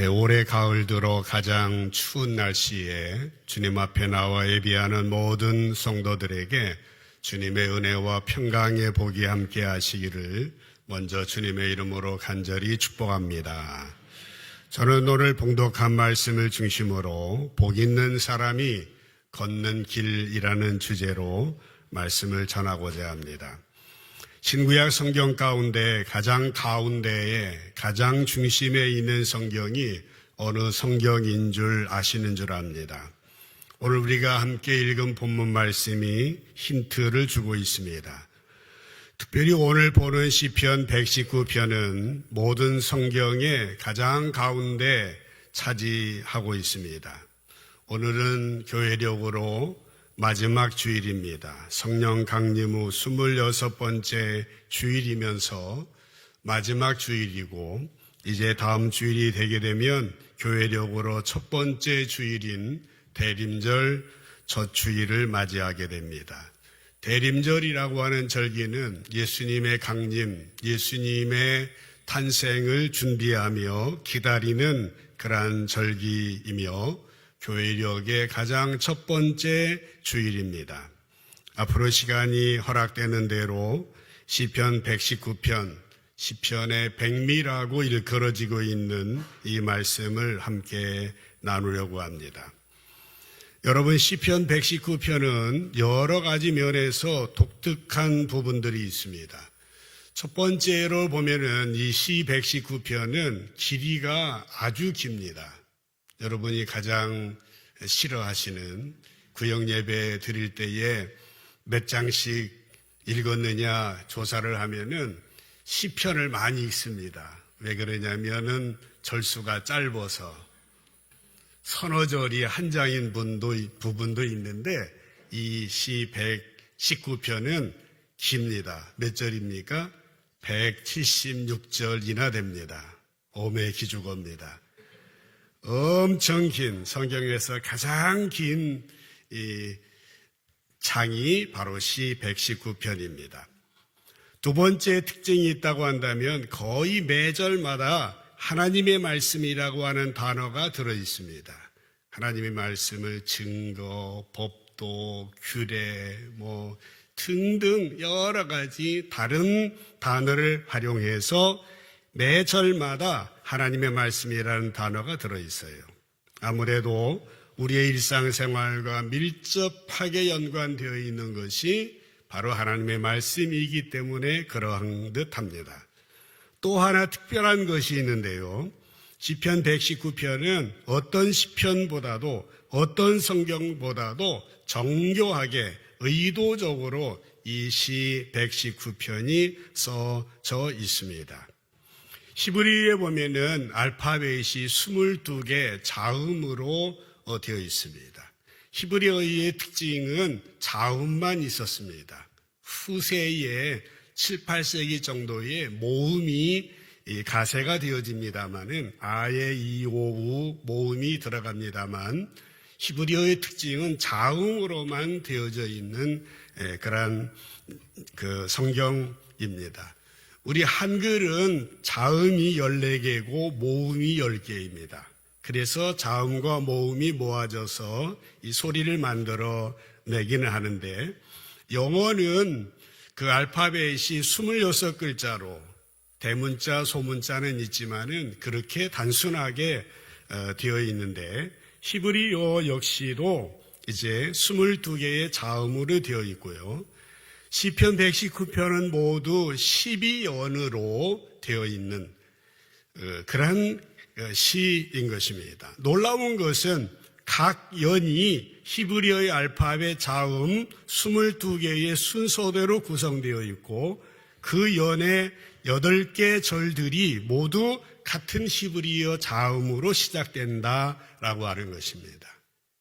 올해 가을 들어 가장 추운 날씨에 주님 앞에 나와 예비하는 모든 성도들에게 주님의 은혜와 평강의 복이 함께 하시기를 먼저 주님의 이름으로 간절히 축복합니다. 저는 오늘 봉독한 말씀을 중심으로 복 있는 사람이 걷는 길이라는 주제로 말씀을 전하고자 합니다. 신구약 성경 가운데 가장 가운데에 가장 중심에 있는 성경이 어느 성경인 줄 아시는 줄 압니다. 오늘 우리가 함께 읽은 본문 말씀이 힌트를 주고 있습니다. 특별히 오늘 보는 시편 119편은 모든 성경의 가장 가운데 차지하고 있습니다. 오늘은 교회력으로 마지막 주일입니다. 성령 강림 후 26번째 주일이면서 마지막 주일이고 이제 다음 주일이 되게 되면 교회력으로 첫 번째 주일인 대림절 첫 주일을 맞이하게 됩니다. 대림절이라고 하는 절기는 예수님의 강림, 예수님의 탄생을 준비하며 기다리는 그러한 절기이며 교회력의 가장 첫 번째 주일입니다. 앞으로 시간이 허락되는 대로 시편 119편, 시편의 백미라고 일컬어지고 있는 이 말씀을 함께 나누려고 합니다. 여러분, 시편 119편은 여러 가지 면에서 독특한 부분들이 있습니다. 첫 번째로 보면은 이 시 119편은 길이가 아주 깁니다. 여러분이 가장 싫어하시는 구역 예배 드릴 때에 몇 장씩 읽었느냐 조사를 하면은 시편을 많이 읽습니다. 왜 그러냐면은 절수가 짧아서 서너 절이 한 장인 부분도 있는데 이 시 119편은 깁니다. 몇 절입니까? 176절이나 됩니다. 오매 기주어입니다. 엄청 긴, 성경에서 가장 긴 이 장이 바로 시 119편입니다. 두 번째 특징이 있다고 한다면 거의 매절마다 하나님의 말씀이라고 하는 단어가 들어 있습니다. 하나님의 말씀을 증거, 법도, 규례, 등등 여러 가지 다른 단어를 활용해서 매절마다 하나님의 말씀이라는 단어가 들어있어요. 아무래도 우리의 일상생활과 밀접하게 연관되어 있는 것이 바로 하나님의 말씀이기 때문에 그러한 듯합니다. 또 하나 특별한 것이 있는데요. 시편 119편은 어떤 시편보다도 어떤 성경보다도 정교하게 의도적으로 이 시 119편이 써져 있습니다. 히브리어에 보면은 알파벳이 22개 자음으로 되어 있습니다. 히브리어의 특징은 자음만 있었습니다. 후세에 7, 8세기 정도의 모음이 가세가 되어집니다만은 아예 이, 오, 우 모음이 들어갑니다만 히브리어의 특징은 자음으로만 되어져 있는 그러한 성경입니다. 우리 한글은 자음이 14개고 모음이 10개입니다. 그래서 자음과 모음이 모아져서 이 소리를 만들어 내기는 하는데 영어는 그 알파벳이 26글자로 대문자, 소문자는 있지만은 그렇게 단순하게 되어 있는데 히브리어 역시도 이제 22개의 자음으로 되어 있고요. 시편 119편은 모두 12연으로 되어 있는 그러한 시인 것입니다. 놀라운 것은 각 연이 히브리어의 알파벳 자음 22개의 순서대로 구성되어 있고 그 연의 8개 절들이 모두 같은 히브리어 자음으로 시작된다라고 하는 것입니다.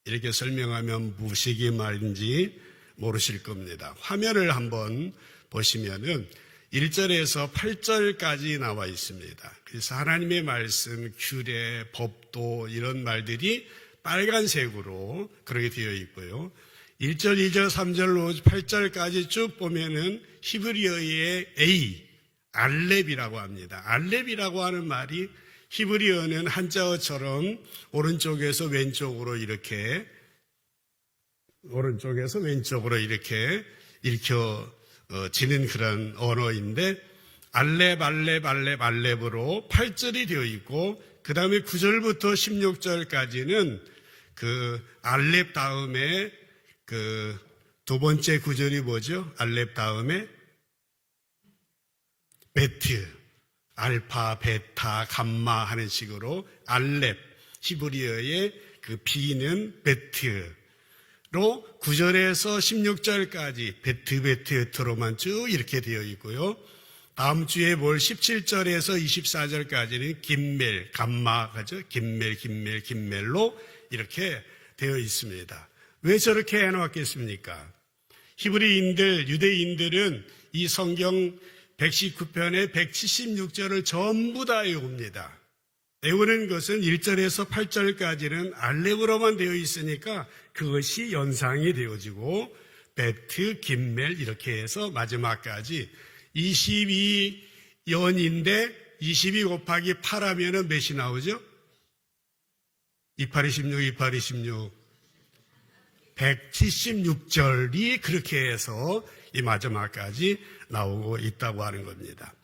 이렇게 설명하면 무식이 말인지 모르실 겁니다. 화면을 한번 보시면은 1절에서 8절까지 나와 있습니다. 그래서 하나님의 말씀, 규례, 법도 이런 말들이 빨간색으로 그렇게 되어 있고요. 1절, 2절, 3절로 8절까지 쭉 보면은 히브리어의 A, 알렙이라고 합니다. 알렙이라고 하는 말이 히브리어는 한자어처럼 오른쪽에서 왼쪽으로 이렇게 읽혀지는 그런 언어인데 알렙, 알렙, 알렙, 알렙으로 8절이 되어 있고 그 다음에 9절부터 16절까지는 그 알렙 다음에 그 두 번째 구절이 뭐죠? 알렙 다음에 베트, 알파, 베타, 감마 하는 식으로 알렙, 히브리어의 그 B는 베트로 9절에서 16절까지 베트로만 쭉 이렇게 되어 있고요. 다음 주에 볼 17절에서 24절까지는 김멜, 감마, 그죠? 김멜로 이렇게 되어 있습니다. 왜 저렇게 해놓았겠습니까? 히브리인들, 유대인들은 이 성경 119편의 176절을 전부 다 외웁니다. 외우는 것은 1절에서 8절까지는 알렙으로만 되어 있으니까 그것이 연상이 되어지고 베트, 김멜 이렇게 해서 마지막까지 22연인데 22 곱하기 8 하면은 몇이 나오죠? 28, 16 176절이 그렇게 해서 이 마지막까지 나오고 있다고 하는 겁니다.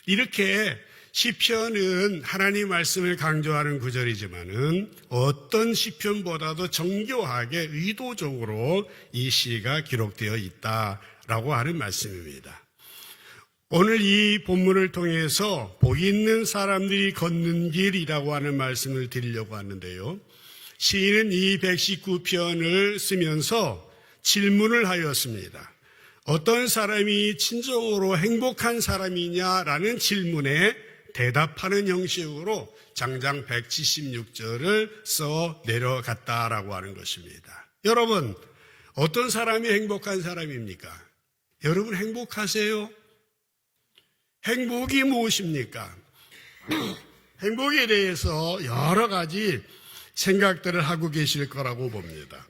이렇게 시편은 하나님 말씀을 강조하는 구절이지만은 어떤 시편보다도 정교하게 의도적으로 이 시가 기록되어 있다라고 하는 말씀입니다. 오늘 이 본문을 통해서 복 있는 사람들이 걷는 길이라고 하는 말씀을 드리려고 하는데요. 시인은 이 119편을 쓰면서 질문을 하였습니다. 어떤 사람이 진정으로 행복한 사람이냐라는 질문에 대답하는 형식으로 장장 176절을 써 내려갔다라고 하는 것입니다. 여러분, 어떤 사람이 행복한 사람입니까? 여러분 행복하세요? 행복이 무엇입니까? 행복에 대해서 여러 가지 생각들을 하고 계실 거라고 봅니다.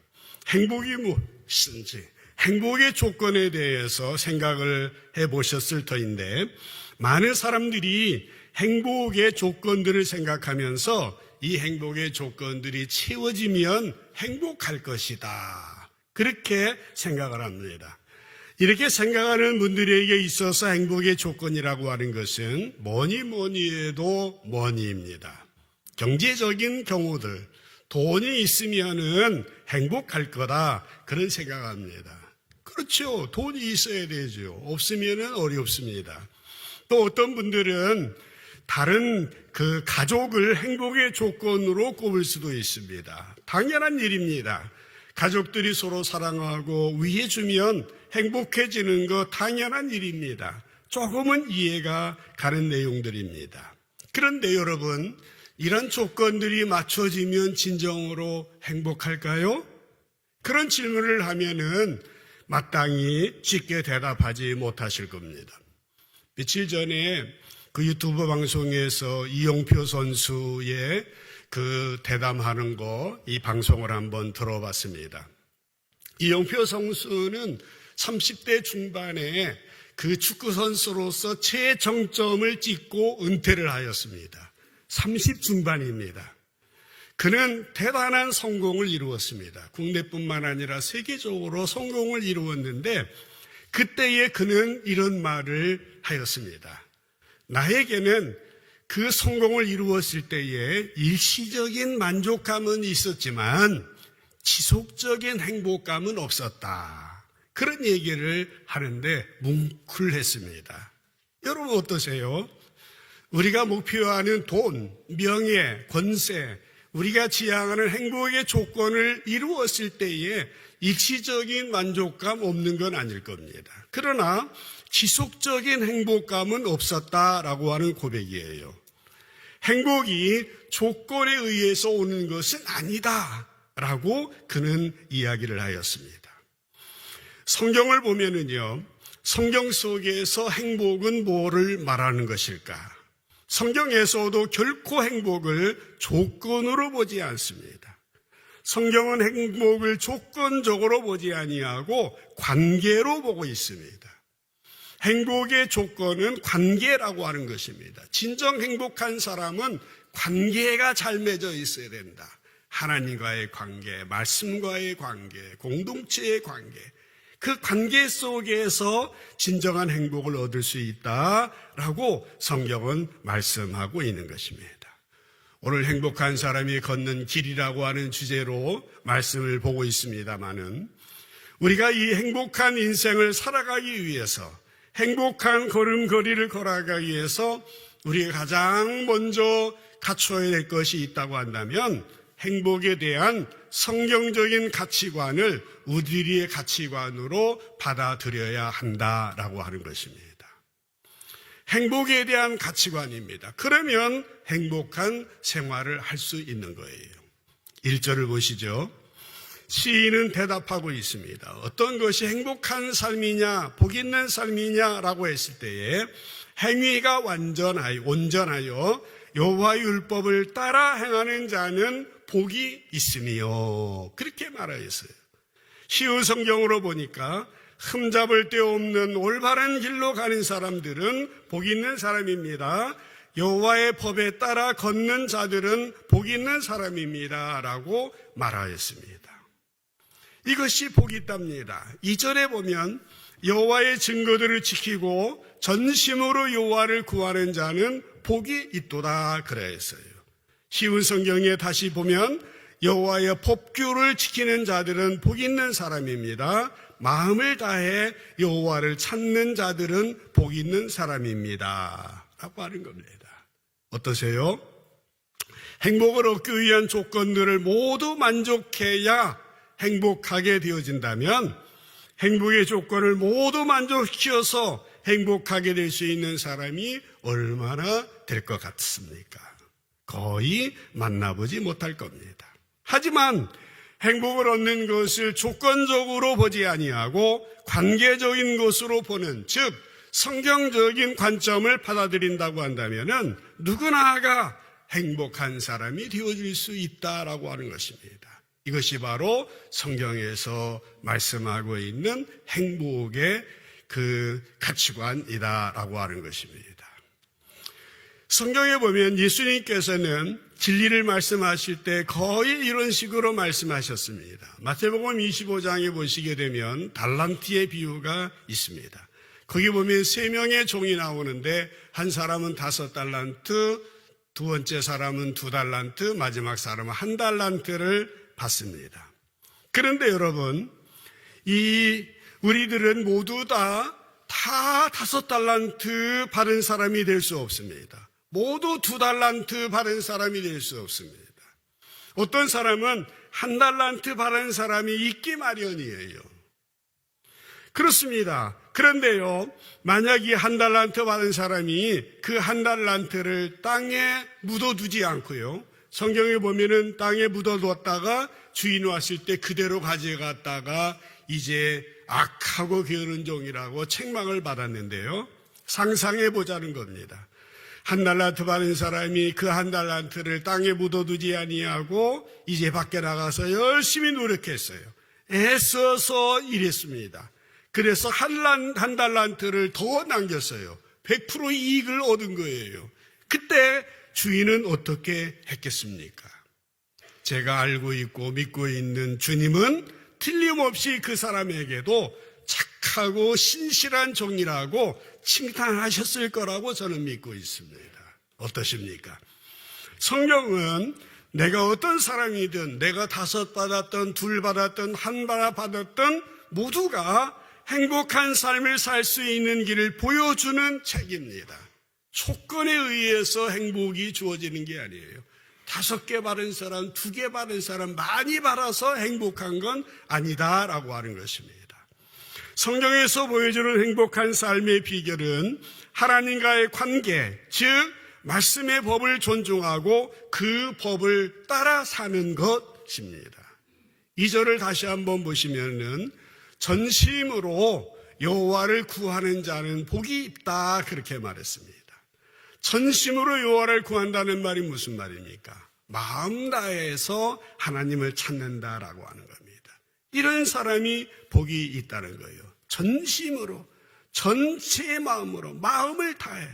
행복이 무엇인지, 행복의 조건에 대해서 생각을 해보셨을 터인데 많은 사람들이 행복의 조건들을 생각하면서 이 행복의 조건들이 채워지면 행복할 것이다. 그렇게 생각을 합니다. 이렇게 생각하는 분들에게 있어서 행복의 조건이라고 하는 것은 뭐니 해도 머니입니다. 경제적인 경우들, 돈이 있으면은 행복할 거다. 그런 생각합니다. 그렇죠. 돈이 있어야 되죠. 없으면은 어렵습니다. 또 어떤 분들은 다른 그 가족을 행복의 조건으로 꼽을 수도 있습니다. 당연한 일입니다. 가족들이 서로 사랑하고 위해주면 행복해지는 거 당연한 일입니다. 조금은 이해가 가는 내용들입니다. 그런데 여러분, 이런 조건들이 맞춰지면 진정으로 행복할까요? 그런 질문을 하면은 마땅히 쉽게 대답하지 못하실 겁니다. 며칠 전에 그 유튜브 방송에서 이용표 선수의 그 대담하는 거, 이 방송을 한번 들어봤습니다. 이용표 선수는 30대 중반에 그 축구 선수로서 최정점을 찍고 은퇴를 하였습니다. 30 중반입니다. 그는 대단한 성공을 이루었습니다. 국내뿐만 아니라 세계적으로 성공을 이루었는데 그때에 그는 이런 말을 하였습니다. 나에게는 그 성공을 이루었을 때에 일시적인 만족감은 있었지만 지속적인 행복감은 없었다. 그런 얘기를 하는데 뭉클했습니다. 여러분 어떠세요? 우리가 목표하는 돈, 명예, 권세, 우리가 지향하는 행복의 조건을 이루었을 때에 일시적인 만족감 없는 건 아닐 겁니다. 그러나 지속적인 행복감은 없었다라고 하는 고백이에요. 행복이 조건에 의해서 오는 것은 아니다라고 그는 이야기를 하였습니다. 성경을 보면은요, 성경 속에서 행복은 뭐를 말하는 것일까? 성경에서도 결코 행복을 조건으로 보지 않습니다. 성경은 행복을 조건적으로 보지 아니하고 관계로 보고 있습니다. 행복의 조건은 관계라고 하는 것입니다. 진정 행복한 사람은 관계가 잘 맺어 있어야 된다. 하나님과의 관계, 말씀과의 관계, 공동체의 관계, 그 관계 속에서 진정한 행복을 얻을 수 있다라고 성경은 말씀하고 있는 것입니다. 오늘 행복한 사람이 걷는 길이라고 하는 주제로 말씀을 보고 있습니다마는 우리가 이 행복한 인생을 살아가기 위해서, 행복한 걸음걸이를 걸어가기 위해서 우리가 가장 먼저 갖춰야 될 것이 있다고 한다면 행복에 대한 성경적인 가치관을 우리의 가치관으로 받아들여야 한다라고 하는 것입니다. 행복에 대한 가치관입니다. 그러면 행복한 생활을 할 수 있는 거예요. 1절을 보시죠. 시인은 대답하고 있습니다. 어떤 것이 행복한 삶이냐, 복 있는 삶이냐라고 했을 때에 행위가 온전하여 여호와의 율법을 따라 행하는 자는 복이 있으며, 그렇게 말하였어요. 시우 성경으로 보니까 흠잡을 데 없는 올바른 길로 가는 사람들은 복 있는 사람입니다. 여호와의 법에 따라 걷는 자들은 복 있는 사람입니다 라고 말하였습니다. 이것이 복이 있답니다. 2절에 보면 여호와의 증거들을 지키고 전심으로 여호와를 구하는 자는 복이 있도다 그랬어요. 쉬운 성경에 다시 보면 여호와의 법규를 지키는 자들은 복 있는 사람입니다. 마음을 다해 여호와를 찾는 자들은 복 있는 사람입니다 라고 하는 겁니다. 어떠세요? 행복을 얻기 위한 조건들을 모두 만족해야 행복하게 되어진다면, 행복의 조건을 모두 만족시켜서 행복하게 될 수 있는 사람이 얼마나 될 것 같습니까? 거의 만나보지 못할 겁니다. 하지만 행복을 얻는 것을 조건적으로 보지 아니하고 관계적인 것으로 보는, 즉 성경적인 관점을 받아들인다고 한다면은 누구나가 행복한 사람이 되어질 수 있다라고 하는 것입니다. 이것이 바로 성경에서 말씀하고 있는 행복의 그 가치관이다라고 하는 것입니다. 성경에 보면 예수님께서는 진리를 말씀하실 때 거의 이런 식으로 말씀하셨습니다. 마태복음 25장에 보시게 되면 달란트의 비유가 있습니다. 거기 보면 3명의 종이 나오는데 한 사람은 5달란트, 두 번째 사람은 2달란트, 마지막 사람은 1달란트를 받습니다. 그런데 여러분, 우리들은 모두 다 5달란트 받은 사람이 될 수 없습니다. 모두 2달란트 받은 사람이 될 수 없습니다. 어떤 사람은 1달란트 받은 사람이 있기 마련이에요. 그렇습니다. 그런데요, 만약 이 1달란트 받은 사람이 그 1달란트를 땅에 묻어두지 않고요, 성경에 보면은 땅에 묻어뒀다가 주인 왔을 때 그대로 가져갔다가 이제 악하고 게으른 종이라고 책망을 받았는데요, 상상해 보자는 겁니다. 1달란트 받은 사람이 그 1달란트를 땅에 묻어두지 아니하고 이제 밖에 나가서 열심히 노력했어요. 애써서 일했습니다. 그래서 1달란트를 더 남겼어요. 100% 이익을 얻은 거예요. 그때 주인은 어떻게 했겠습니까? 제가 알고 있고 믿고 있는 주님은 틀림없이 그 사람에게도 착하고 신실한 종이라고 칭찬하셨을 거라고 저는 믿고 있습니다. 어떠십니까? 성경은 내가 어떤 사람이든, 내가 5 받았든 2 받았든 1 받았든 모두가 행복한 삶을 살 수 있는 길을 보여주는 책입니다. 조건에 의해서 행복이 주어지는 게 아니에요. 5개 받은 사람, 2개 받은 사람, 많이 받아서 행복한 건 아니다라고 하는 것입니다. 성경에서 보여주는 행복한 삶의 비결은 하나님과의 관계, 즉 말씀의 법을 존중하고 그 법을 따라 사는 것입니다. 2절을 다시 한번 보시면은 전심으로 여호와를 구하는 자는 복이 있다 그렇게 말했습니다. 전심으로 여호와를 구한다는 말이 무슨 말입니까? 마음 다해서 하나님을 찾는다라고 하는 겁니다. 이런 사람이 복이 있다는 거예요. 전심으로, 전체의 마음으로, 마음을 다해.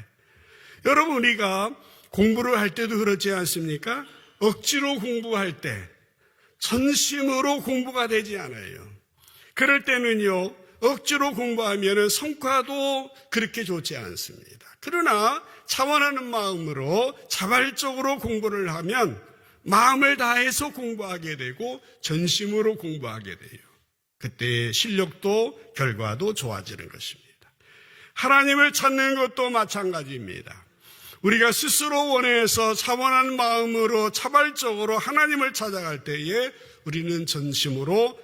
여러분, 우리가 공부를 할 때도 그렇지 않습니까? 억지로 공부할 때 전심으로 공부가 되지 않아요. 그럴 때는요, 억지로 공부하면 성과도 그렇게 좋지 않습니다. 그러나 차원하는 마음으로 자발적으로 공부를 하면 마음을 다해서 공부하게 되고 전심으로 공부하게 돼요. 그때 실력도 결과도 좋아지는 것입니다. 하나님을 찾는 것도 마찬가지입니다. 우리가 스스로 원해서 차원한 마음으로 자발적으로 하나님을 찾아갈 때에 우리는 전심으로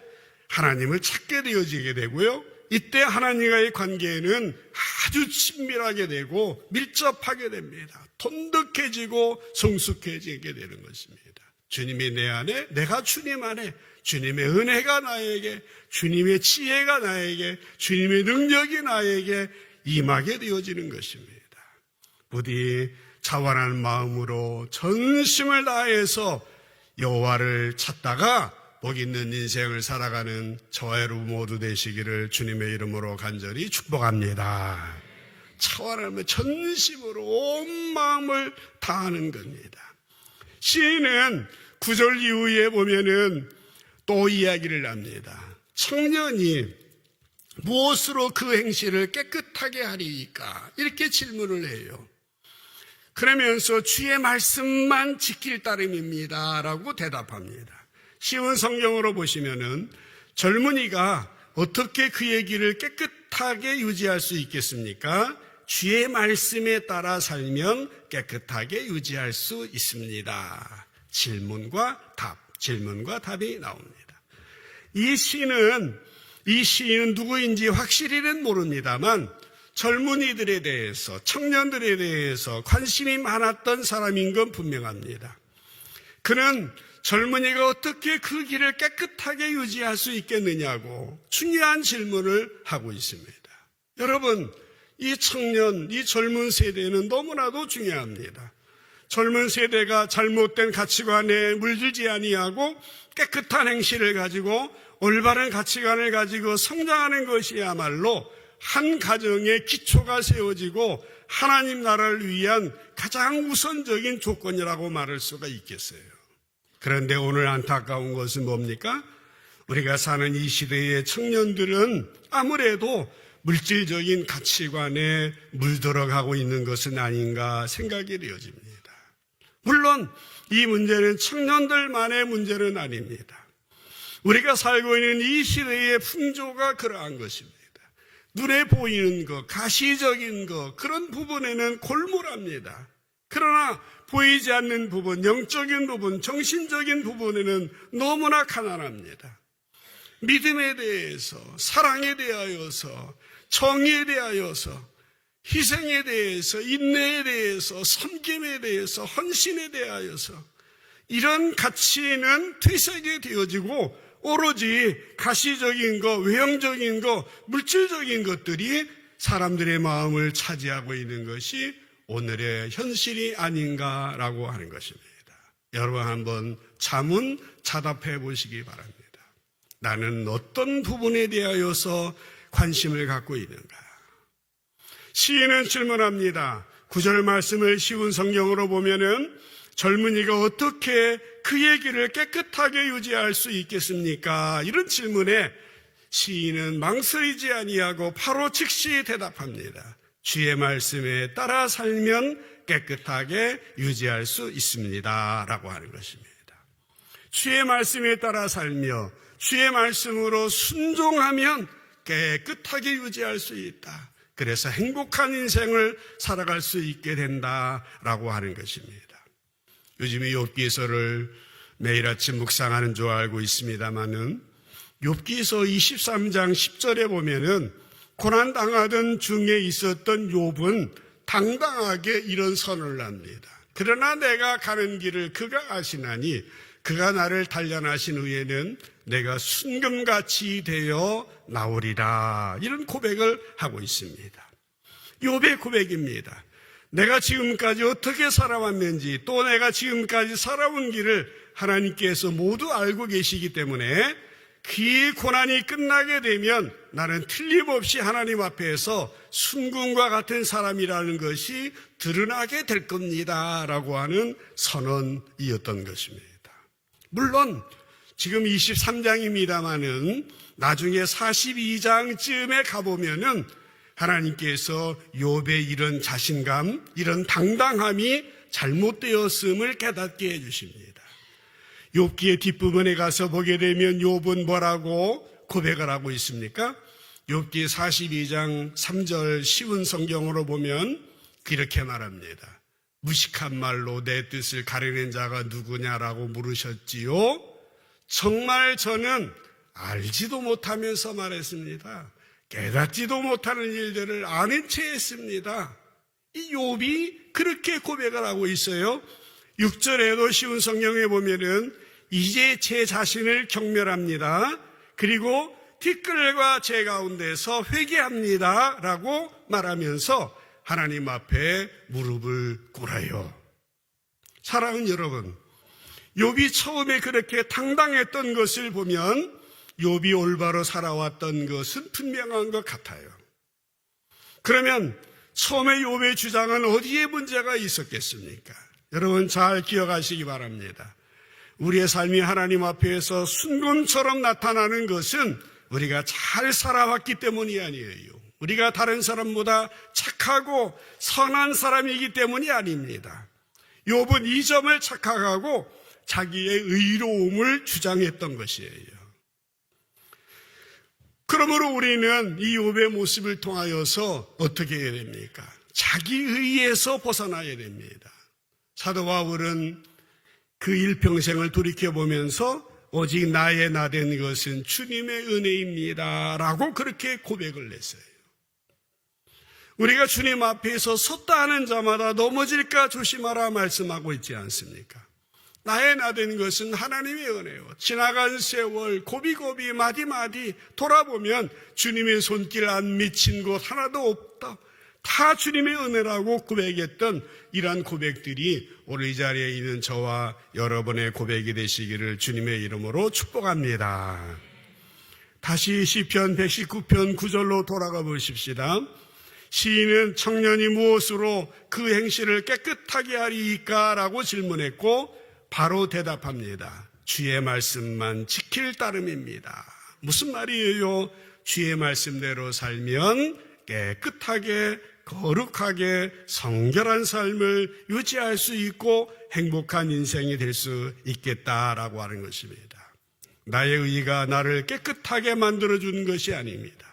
하나님을 찾게 되어지게 되고요. 이때 하나님과의 관계는 아주 친밀하게 되고 밀접하게 됩니다. 돈독해지고 성숙해지게 되는 것입니다. 주님이 내 안에, 내가 주님 안에, 주님의 은혜가 나에게, 주님의 지혜가 나에게, 주님의 능력이 나에게 임하게 되어지는 것입니다. 부디 자원하는 마음으로 전심을 다해서 여호와를 찾다가 복 있는 인생을 살아가는 저와 여러분 모두 되시기를 주님의 이름으로 간절히 축복합니다. 차원하면 전심으로 온 마음을 다하는 겁니다. 시인은 9절 이후에 보면은 또 이야기를 합니다. 청년이 무엇으로 그 행실을 깨끗하게 하리이까? 이렇게 질문을 해요. 그러면서 주의 말씀만 지킬 따름입니다 라고 대답합니다. 쉬운 성경으로 보시면은 젊은이가 어떻게 그의 길을 깨끗하게 유지할 수 있겠습니까? 주의 말씀에 따라 살면 깨끗하게 유지할 수 있습니다. 질문과 답이 나옵니다. 이 시인은 누구인지 확실히는 모릅니다만 젊은이들에 대해서, 청년들에 대해서 관심이 많았던 사람인 건 분명합니다. 그는 젊은이가 어떻게 그 길을 깨끗하게 유지할 수 있겠느냐고 중요한 질문을 하고 있습니다. 여러분, 이 청년, 이 젊은 세대는 너무나도 중요합니다. 젊은 세대가 잘못된 가치관에 물들지 아니하고 깨끗한 행실을 가지고 올바른 가치관을 가지고 성장하는 것이야말로 한 가정의 기초가 세워지고 하나님 나라를 위한 가장 우선적인 조건이라고 말할 수가 있겠어요. 그런데 오늘 안타까운 것은 뭡니까? 우리가 사는 이 시대의 청년들은 아무래도 물질적인 가치관에 물들어가고 있는 것은 아닌가 생각이 되어집니다. 물론 이 문제는 청년들만의 문제는 아닙니다. 우리가 살고 있는 이 시대의 풍조가 그러한 것입니다. 눈에 보이는 것, 가시적인 것, 그런 부분에는 골몰합니다. 그러나 보이지 않는 부분, 영적인 부분, 정신적인 부분에는 너무나 가난합니다. 믿음에 대해서, 사랑에 대하여서, 정의에 대하여서, 희생에 대해서, 인내에 대해서, 섬김에 대해서, 헌신에 대하여서 이런 가치는 퇴색이 되어지고 오로지 가시적인 것, 외형적인 것, 물질적인 것들이 사람들의 마음을 차지하고 있는 것이 오늘의 현실이 아닌가라고 하는 것입니다. 여러분 한번 자문자답해 보시기 바랍니다. 나는 어떤 부분에 대하여서 관심을 갖고 있는가? 시인은 질문합니다. 9절 말씀을 쉬운 성경으로 보면은 젊은이가 어떻게 그의 길을 깨끗하게 유지할 수 있겠습니까? 이런 질문에 시인은 망설이지 아니하고 바로 즉시 대답합니다. 주의 말씀에 따라 살면 깨끗하게 유지할 수 있습니다 라고 하는 것입니다. 주의 말씀에 따라 살며 주의 말씀으로 순종하면 깨끗하게 유지할 수 있다. 그래서 행복한 인생을 살아갈 수 있게 된다라고 하는 것입니다. 요즘에 욥기서를 매일 아침 묵상하는 줄 알고 있습니다만은 욥기서 23장 10절에 보면은 고난당하던 중에 있었던 욥은 당당하게 이런 선언을 합니다. 그러나 내가 가는 길을 그가 아시나니 그가 나를 단련하신 후에는 내가 순금같이 되어 나오리라. 이런 고백을 하고 있습니다. 욥의 고백입니다. 내가 지금까지 어떻게 살아왔는지 또 내가 지금까지 살아온 길을 하나님께서 모두 알고 계시기 때문에 그 고난이 끝나게 되면 나는 틀림없이 하나님 앞에서 순금과 같은 사람이라는 것이 드러나게 될 겁니다 라고 하는 선언이었던 것입니다. 물론 지금 23장입니다마는 나중에 42장쯤에 가보면은 하나님께서 욥의 이런 자신감, 이런 당당함이 잘못되었음을 깨닫게 해주십니다. 욥기의 뒷부분에 가서 보게 되면 욥은 뭐라고 고백을 하고 있습니까? 욥기 42장 3절 쉬운 성경으로 보면 이렇게 말합니다. 무식한 말로 내 뜻을 가리는 자가 누구냐라고 물으셨지요. 정말 저는 알지도 못하면서 말했습니다. 깨닫지도 못하는 일들을 아는 채 했습니다. 이 욥이 그렇게 고백을 하고 있어요. 6절에도 쉬운 성경에 보면은 이제 제 자신을 경멸합니다. 그리고 티끌과 제 가운데서 회개합니다 라고 말하면서 하나님 앞에 무릎을 꿇어요. 사랑하는 여러분, 욥이 처음에 그렇게 당당했던 것을 보면 욥이 올바로 살아왔던 것은 분명한 것 같아요. 그러면 처음에 욥의 주장은 어디에 문제가 있었겠습니까? 여러분 잘 기억하시기 바랍니다. 우리의 삶이 하나님 앞에서 순금처럼 나타나는 것은 우리가 잘 살아왔기 때문이 아니에요. 우리가 다른 사람보다 착하고 선한 사람이기 때문이 아닙니다. 욥은 이 점을 착각하고 자기의 의로움을 주장했던 것이에요. 그러므로 우리는 이 욥의 모습을 통하여서 어떻게 해야 됩니까? 자기 의에서 벗어나야 됩니다. 사도 바울은 그 일평생을 돌이켜보면서 오직 나의 나된 것은 주님의 은혜입니다 라고 그렇게 고백을 했어요. 우리가 주님 앞에서 섰다 하는 자마다 넘어질까 조심하라 말씀하고 있지 않습니까? 나의 나된 것은 하나님의 은혜요. 지나간 세월 고비고비 마디마디 돌아보면 주님의 손길 안 미친 곳 하나도 없다. 다 주님의 은혜라고 고백했던 이러한 고백들이 오늘 이 자리에 있는 저와 여러분의 고백이 되시기를 주님의 이름으로 축복합니다. 다시 시편 119편 9절로 돌아가 보십시다. 시인은 청년이 무엇으로 그 행실을 깨끗하게 하리이까? 라고 질문했고 바로 대답합니다. 주의 말씀만 지킬 따름입니다. 무슨 말이에요? 주의 말씀대로 살면 깨끗하게 거룩하게 성결한 삶을 유지할 수 있고 행복한 인생이 될 수 있겠다라고 하는 것입니다. 나의 의의가 나를 깨끗하게 만들어주는 것이 아닙니다.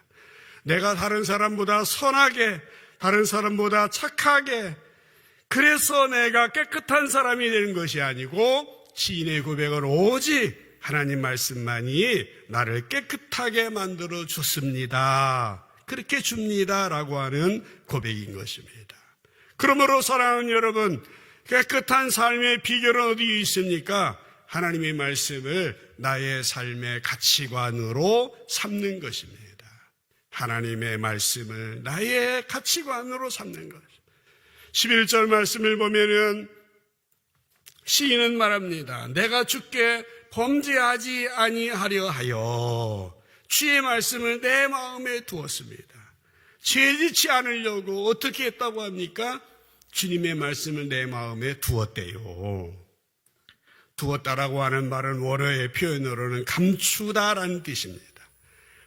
내가 다른 사람보다 선하게, 다른 사람보다 착하게, 그래서 내가 깨끗한 사람이 되는 것이 아니고 시인의 고백은 오직 하나님 말씀만이 나를 깨끗하게 만들어 줬습니다. 그렇게 줍니다라고 하는 고백인 것입니다. 그러므로 사랑하는 여러분, 깨끗한 삶의 비결은 어디에 있습니까? 하나님의 말씀을 나의 삶의 가치관으로 삼는 것입니다. 하나님의 말씀을 나의 가치관으로 삼는 것. 11절 말씀을 보면은 시인은 말합니다. 내가 주께 범죄하지 아니하려 하여 주의 말씀을 내 마음에 두었습니다. 죄짓지 않으려고 어떻게 했다고 합니까? 주님의 말씀을 내 마음에 두었대요. 두었다라고 하는 말은 원어의 표현으로는 감추다라는 뜻입니다.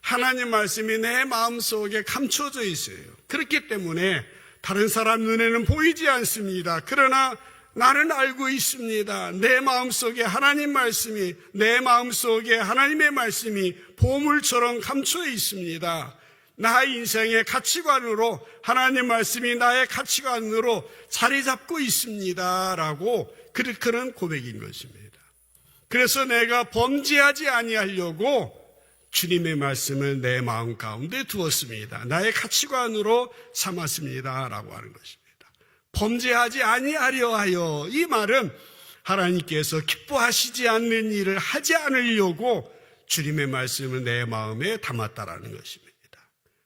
하나님 말씀이 내 마음속에 감춰져 있어요. 그렇기 때문에 다른 사람 눈에는 보이지 않습니다. 그러나 나는 알고 있습니다. 내 마음속에 하나님 말씀이, 내 마음속에 하나님의 말씀이 보물처럼 감춰 있습니다. 나의 인생의 가치관으로 하나님 말씀이 나의 가치관으로 자리 잡고 있습니다. 라고 그런 고백인 것입니다. 그래서 내가 범죄하지 아니하려고 주님의 말씀을 내 마음 가운데 두었습니다. 나의 가치관으로 삼았습니다. 라고 하는 것입니다. 범죄하지 아니하려 하여, 이 말은 하나님께서 기뻐하시지 않는 일을 하지 않으려고 주님의 말씀을 내 마음에 담았다라는 것입니다.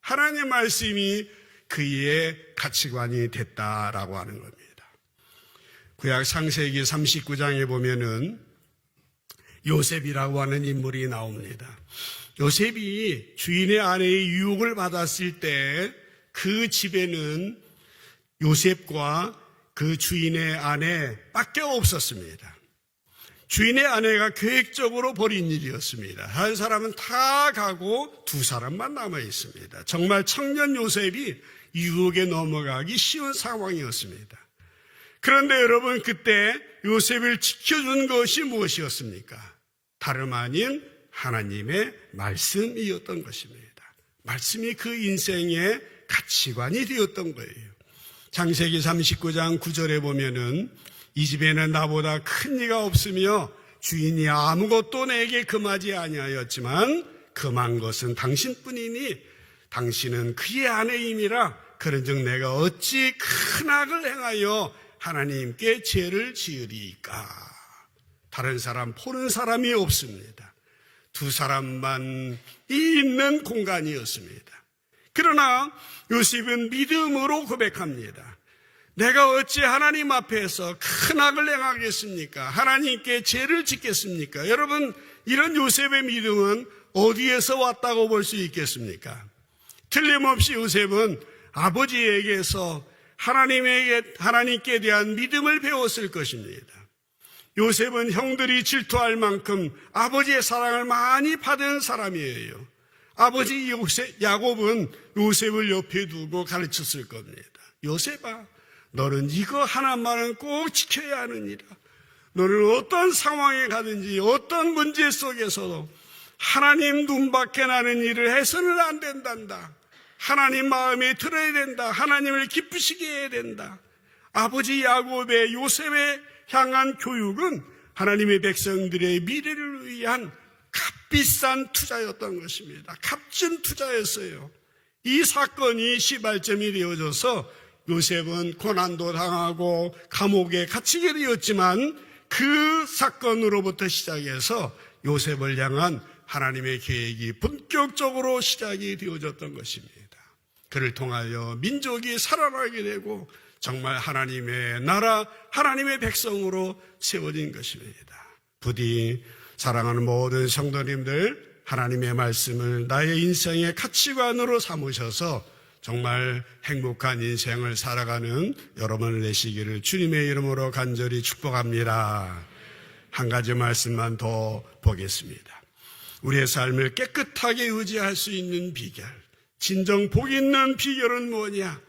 하나님의 말씀이 그의 가치관이 됐다라고 하는 겁니다. 구약 창세기 39장에 보면은 요셉이라고 하는 인물이 나옵니다. 요셉이 주인의 아내의 유혹을 받았을 때 그 집에는 요셉과 그 주인의 아내밖에 없었습니다. 주인의 아내가 계획적으로 벌인 일이었습니다. 한 사람은 다 가고 두 사람만 남아 있습니다. 정말 청년 요셉이 유혹에 넘어가기 쉬운 상황이었습니다. 그런데 여러분, 그때 요셉을 지켜준 것이 무엇이었습니까? 다름 아닌 하나님의 말씀이었던 것입니다. 말씀이 그 인생의 가치관이 되었던 거예요. 창세기 39장 9절에 보면은 이 집에는 나보다 큰 이가 없으며 주인이 아무것도 내게 금하지 아니하였지만 금한 것은 당신뿐이니 당신은 그의 아내임이라. 그런즉 내가 어찌 큰 악을 행하여 하나님께 죄를 지으리까. 다른 사람 보는 사람이 없습니다. 두 사람만 있는 공간이었습니다. 그러나 요셉은 믿음으로 고백합니다. 내가 어찌 하나님 앞에서 큰 악을 행하겠습니까? 하나님께 죄를 짓겠습니까? 여러분, 이런 요셉의 믿음은 어디에서 왔다고 볼 수 있겠습니까? 틀림없이 요셉은 아버지에게서 하나님께 대한 믿음을 배웠을 것입니다. 요셉은 형들이 질투할 만큼 아버지의 사랑을 많이 받은 사람이에요. 아버지 야곱은 요셉을 옆에 두고 가르쳤을 겁니다. 요셉아, 너는 이거 하나만은 꼭 지켜야 하느니라. 너는 어떤 상황에 가든지 어떤 문제 속에서도 하나님 눈밖에 나는 일을 해서는 안 된단다. 하나님 마음에 들어야 된다. 하나님을 기쁘시게 해야 된다. 아버지 야곱의 요셉에 향한 교육은 하나님의 백성들의 미래를 위한 값비싼 투자였던 것입니다. 값진 투자였어요. 이 사건이 시발점이 되어져서 요셉은 고난도 당하고 감옥에 갇히게 되었지만 그 사건으로부터 시작해서 요셉을 향한 하나님의 계획이 본격적으로 시작이 되어졌던 것입니다. 그를 통하여 민족이 살아나게 되고 정말 하나님의 나라, 하나님의 백성으로 세워진 것입니다. 부디 사랑하는 모든 성도님들, 하나님의 말씀을 나의 인생의 가치관으로 삼으셔서 정말 행복한 인생을 살아가는 여러분을 되시기를 주님의 이름으로 간절히 축복합니다. 한 가지 말씀만 더 보겠습니다. 우리의 삶을 깨끗하게 유지할 수 있는 비결, 진정 복 있는 비결은 뭐냐?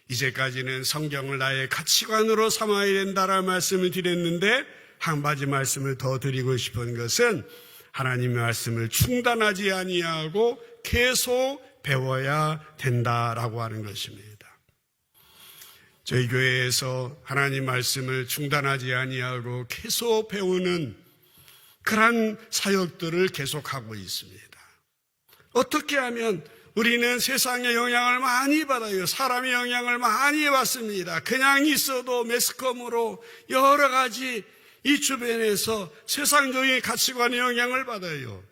이제까지는 성경을 나의 가치관으로 삼아야 된다라는 말씀을 드렸는데 한 가지 말씀을 더 드리고 싶은 것은 하나님의 말씀을 중단하지 아니하고 계속 배워야 된다라고 하는 것입니다. 저희 교회에서 하나님 말씀을 중단하지 아니하고 계속 배우는 그런 사역들을 계속하고 있습니다. 어떻게 하면 우리는 세상의 영향을 많이 받아요. 사람의 영향을 많이 받습니다. 그냥 있어도 매스컴으로 여러 가지 이 주변에서 세상적인 가치관의 영향을 받아요.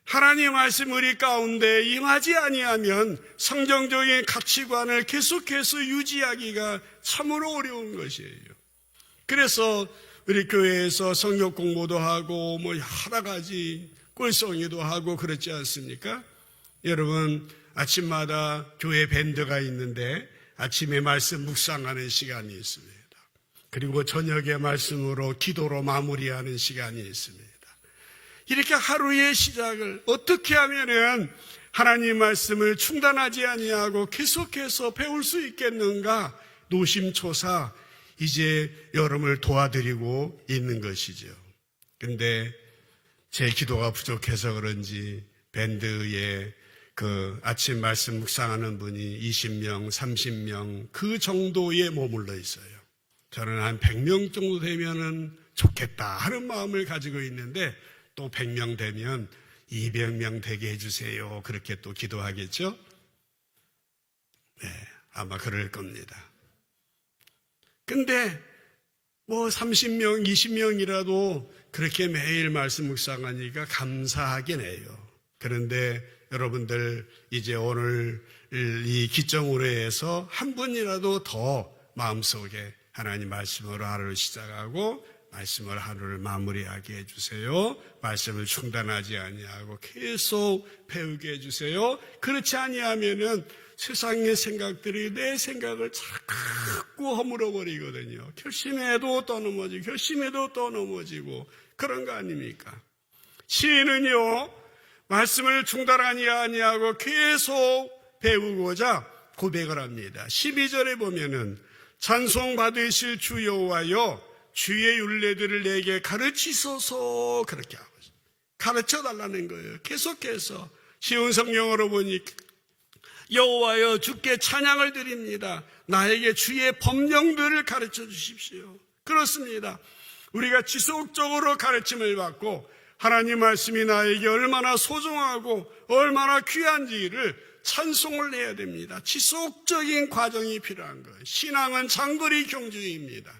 하나님 말씀 우리 가운데 임하지 아니하면 성경적인 가치관을 계속해서 유지하기가 참으로 어려운 것이에요. 그래서 우리 교회에서 성경 공부도 하고 뭐 여러 가지 꿀송이도 하고 그렇지 않습니까? 여러분, 아침마다 교회 밴드가 있는데 아침에 말씀 묵상하는 시간이 있습니다. 그리고 저녁에 말씀으로 기도로 마무리하는 시간이 있습니다. 이렇게 하루의 시작을 어떻게 하면은 하나님 말씀을 중단하지 아니하고 계속해서 배울 수 있겠는가? 노심초사 이제 여러분을 도와드리고 있는 것이죠. 근데 제 기도가 부족해서 그런지 밴드에 그 아침 말씀 묵상하는 분이 20명, 30명 그 정도에 머물러 있어요. 저는 한 100명 정도 되면은 좋겠다 하는 마음을 가지고 있는데 또 100명 되면 200명 되게 해주세요. 그렇게 또 기도하겠죠? 네, 아마 그럴 겁니다. 근데 뭐 30명, 20명이라도 그렇게 매일 말씀 묵상하니까 감사하긴 해요. 그런데 여러분들 이제 오늘 이 기점으로 해서 한 분이라도 더 마음속에 하나님 말씀으로 하루를 시작하고 말씀을 하루를 마무리하게 해주세요. 말씀을 중단하지 아니하고 계속 배우게 해주세요. 그렇지 아니하면은 세상의 생각들이 내 생각을 자꾸 허물어버리거든요. 결심해도 또 넘어지고 결심해도 또 넘어지고 그런 거 아닙니까? 시인은요, 말씀을 중단하니 아니하고 계속 배우고자 고백을 합니다. 12절에 보면은 찬송 받으실 주 여호와여 주의 율례들을 내게 가르치소서, 그렇게 하고 있어요. 가르쳐 달라는 거예요. 계속해서 쉬운 성경으로 보니 여호와여 주께 찬양을 드립니다. 나에게 주의 법령들을 가르쳐 주십시오. 그렇습니다. 우리가 지속적으로 가르침을 받고 하나님 말씀이 나에게 얼마나 소중하고 얼마나 귀한지를 찬송을 해야 됩니다. 지속적인 과정이 필요한 거예요. 신앙은 장거리 경주입니다.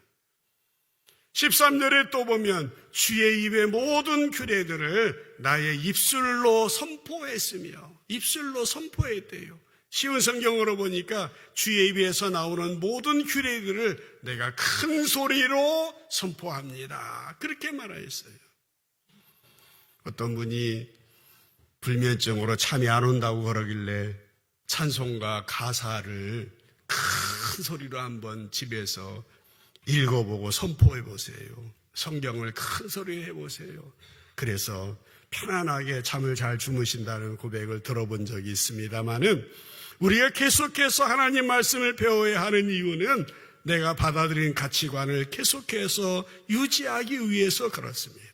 13절에 또 보면 주의 입의 모든 규례들을 나의 입술로 선포했으며, 입술로 선포했대요. 쉬운 성경으로 보니까 주의 입에서 나오는 모든 규례들을 내가 큰 소리로 선포합니다. 그렇게 말하였어요. 어떤 분이 불면증으로 잠이 안 온다고 그러길래 찬송가 가사를 큰 소리로 한번 집에서 읽어보고 선포해 보세요. 성경을 큰 소리로 해보세요. 그래서 편안하게 잠을 잘 주무신다는 고백을 들어본 적이 있습니다만은, 우리가 계속해서 하나님 말씀을 배워야 하는 이유는 내가 받아들인 가치관을 계속해서 유지하기 위해서 그렇습니다.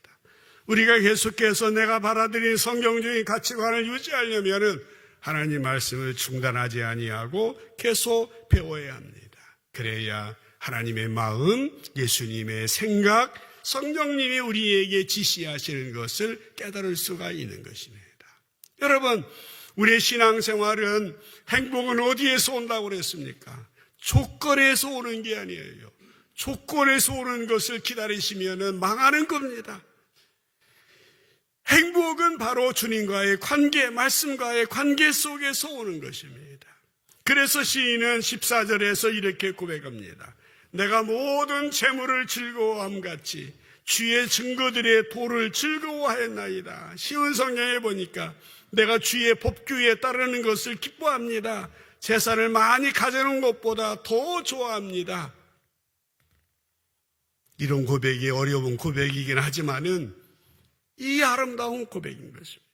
우리가 계속해서 내가 받아들인 성경적인 가치관을 유지하려면은 하나님 말씀을 중단하지 아니하고 계속 배워야 합니다. 그래야 하나님의 마음, 예수님의 생각, 성령님이 우리에게 지시하시는 것을 깨달을 수가 있는 것입니다. 여러분, 우리의 신앙생활은, 행복은 어디에서 온다고 그랬습니까? 조건에서 오는 게 아니에요. 조건에서 오는 것을 기다리시면은 망하는 겁니다. 행복은 바로 주님과의 관계, 말씀과의 관계 속에서 오는 것입니다. 그래서 시인은 14절에서 이렇게 고백합니다. 내가 모든 재물을 즐거워함같이 주의 증거들의 도를 즐거워하였나이다. 쉬운 성경에 보니까 내가 주의 법규에 따르는 것을 기뻐합니다. 재산을 많이 가져놓은 것보다 더 좋아합니다. 이런 고백이 어려운 고백이긴 하지만은 이 아름다운 고백인 것입니다.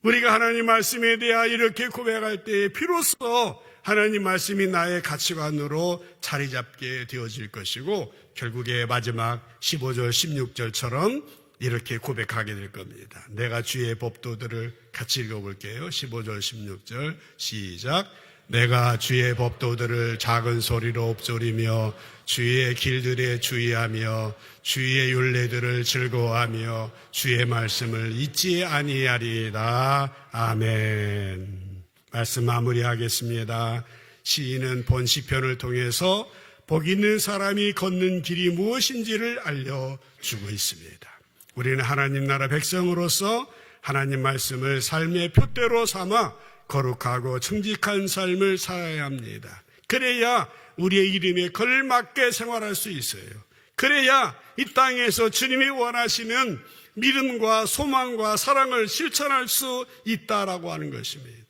우리가 하나님 말씀에 대하여 이렇게 고백할 때에 비로소 하나님 말씀이 나의 가치관으로 자리 잡게 되어질 것이고, 결국에 마지막 15절 16절처럼 이렇게 고백하게 될 겁니다. 내가 주의 법도들을 같이 읽어볼게요. 15절 16절 시작. 내가 주의 법도들을 작은 소리로 읊조리며 주의 길들에 주의하며 주의 율례들을 즐거워하며 주의 말씀을 잊지 아니하리이다. 아멘. 말씀 마무리하겠습니다. 시인은 본 시편을 통해서 복 있는 사람이 걷는 길이 무엇인지를 알려주고 있습니다. 우리는 하나님 나라 백성으로서 하나님 말씀을 삶의 표대로 삼아 거룩하고 정직한 삶을 살아야 합니다. 그래야 우리의 이름에 걸맞게 생활할 수 있어요. 그래야 이 땅에서 주님이 원하시는 믿음과 소망과 사랑을 실천할 수 있다라고 하는 것입니다.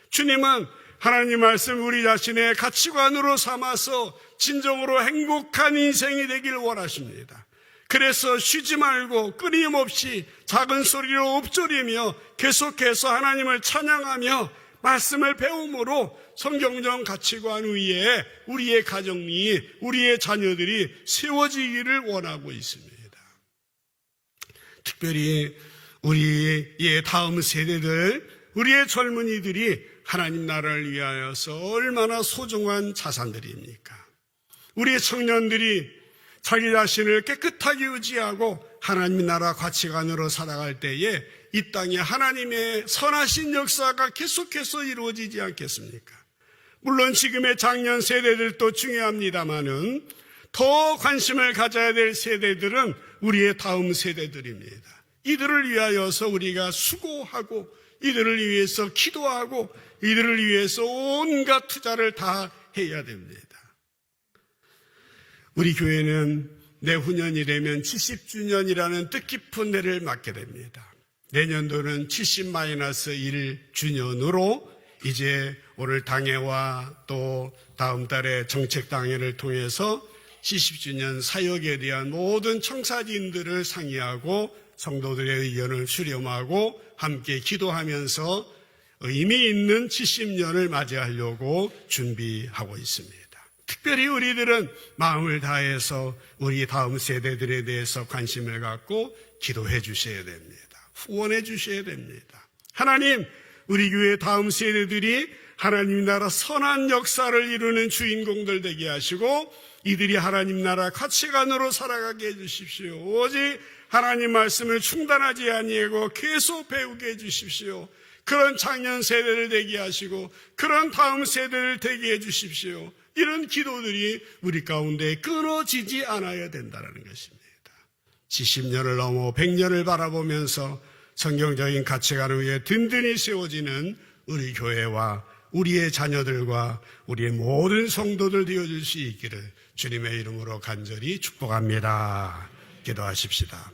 주님은 하나님 말씀 우리 자신의 가치관으로 삼아서 진정으로 행복한 인생이 되길 원하십니다. 그래서 쉬지 말고 끊임없이 작은 소리로 읊조리며 계속해서 하나님을 찬양하며 말씀을 배움으로 성경적 가치관 위에 우리의 가정이, 우리의 자녀들이 세워지기를 원하고 있습니다. 특별히 우리의 다음 세대들, 우리의 젊은이들이 하나님 나라를 위하여서 얼마나 소중한 자산들입니까? 우리의 청년들이 자기 자신을 깨끗하게 의지하고 하나님 나라 가치관으로 살아갈 때에 이 땅에 하나님의 선하신 역사가 계속해서 이루어지지 않겠습니까? 물론 지금의 장년 세대들도 중요합니다만은 더 관심을 가져야 될 세대들은 우리의 다음 세대들입니다. 이들을 위하여서 우리가 수고하고 이들을 위해서 기도하고 이들을 위해서 온갖 투자를 다 해야 됩니다. 우리 교회는 내후년이 되면 70주년이라는 뜻깊은 해를 맞게 됩니다. 내년도는 70-1주년으로 이제 오늘 당회와 또 다음 달에 정책당회를 통해서 70주년 사역에 대한 모든 청사진들을 상의하고 성도들의 의견을 수렴하고 함께 기도하면서 의미 있는 70년을 맞이하려고 준비하고 있습니다. 특별히 우리들은 마음을 다해서 우리 다음 세대들에 대해서 관심을 갖고 기도해 주셔야 됩니다. 후원해 주셔야 됩니다. 하나님, 우리 교회 다음 세대들이 하나님 나라 선한 역사를 이루는 주인공들 되게 하시고 이들이 하나님 나라 가치관으로 살아가게 해주십시오. 오직 하나님 말씀을 중단하지 아니하고 계속 배우게 해주십시오. 그런 청년 세대를 되게 하시고 그런 다음 세대를 되게 해주십시오. 이런 기도들이 우리 가운데 끊어지지 않아야 된다는 것입니다. 70년을 넘어 100년을 바라보면서 성경적인 가치관을 위해 든든히 세워지는 우리 교회와 우리의 자녀들과 우리의 모든 성도들 되어줄 수 있기를 주님의 이름으로 간절히 축복합니다. 기도하십시다.